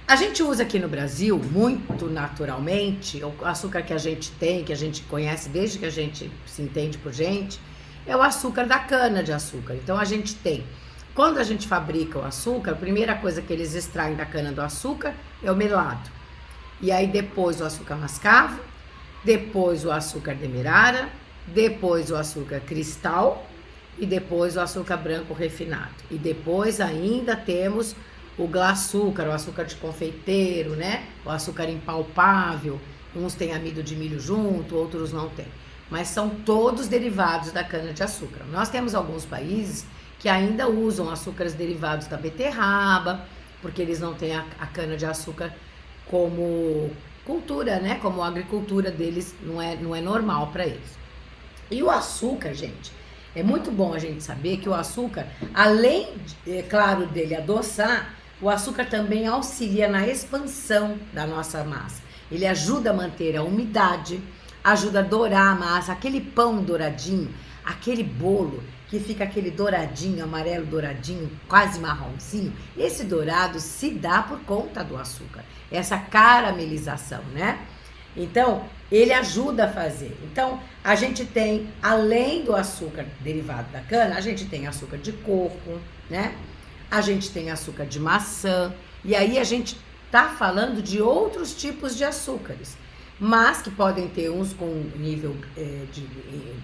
A gente usa aqui no Brasil, muito naturalmente, o açúcar que a gente tem, que a gente conhece desde que a gente se entende por gente, é o açúcar da cana-de-açúcar. Então a gente tem, quando a gente fabrica o açúcar, a primeira coisa que eles extraem da cana-do-açúcar é o melado. E aí depois o açúcar mascavo, depois o açúcar demerara, depois o açúcar cristal e depois o açúcar branco refinado. E depois ainda temos o glaçúcar, o açúcar de confeiteiro, né? O açúcar impalpável, uns têm amido de milho junto, outros não têm. Mas são todos derivados da cana-de-açúcar. Nós temos alguns países que ainda usam açúcares derivados da beterraba, porque eles não têm a cana-de-açúcar como cultura, né? Como a agricultura deles não é normal para eles. E o açúcar, gente, é muito bom a gente saber que o açúcar, além, é claro, dele adoçar, o açúcar também auxilia na expansão da nossa massa. Ele ajuda a manter a umidade, ajuda a dourar a massa, aquele pão douradinho, aquele bolo que fica aquele douradinho, amarelo douradinho, quase marronzinho. Esse dourado se dá por conta do açúcar, essa caramelização, né? Então, ele ajuda a fazer. Então, a gente tem, além do açúcar derivado da cana, a gente tem açúcar de coco, né? A gente tem açúcar de maçã, e aí a gente tá falando de outros tipos de açúcares, mas que podem ter uns com nível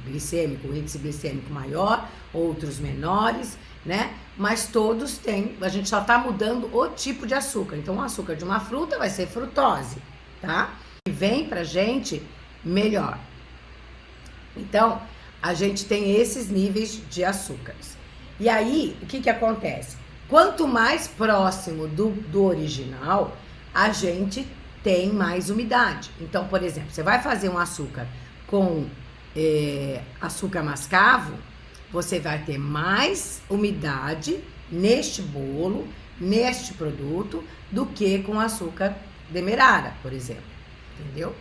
glicêmico, índice glicêmico maior, outros menores, né? Mas todos têm, a gente só tá mudando o tipo de açúcar. Então, o açúcar de uma fruta vai ser frutose, tá? E vem pra gente melhor. Então, a gente tem esses níveis de açúcares. E aí, o que que acontece? Quanto mais próximo do original, a gente tem mais umidade. Então, por exemplo, você vai fazer um açúcar com açúcar mascavo, você vai ter mais umidade neste bolo, neste produto, do que com açúcar demerara, por exemplo. Entendeu?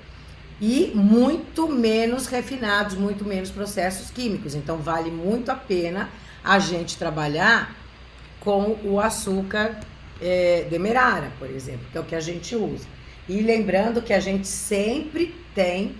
E muito menos refinados, muito menos processos químicos. Então, vale muito a pena a gente trabalhar com o açúcar demerara, por exemplo, que é o que a gente usa. E lembrando que a gente sempre tem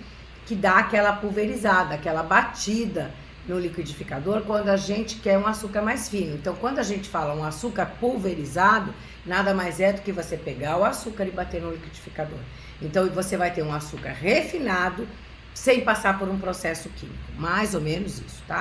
que dar aquela pulverizada, aquela batida no liquidificador quando a gente quer um açúcar mais fino. Então, quando a gente fala um açúcar pulverizado, nada mais é do que você pegar o açúcar e bater no liquidificador. Então, você vai ter um açúcar refinado sem passar por um processo químico. Mais ou menos isso, tá?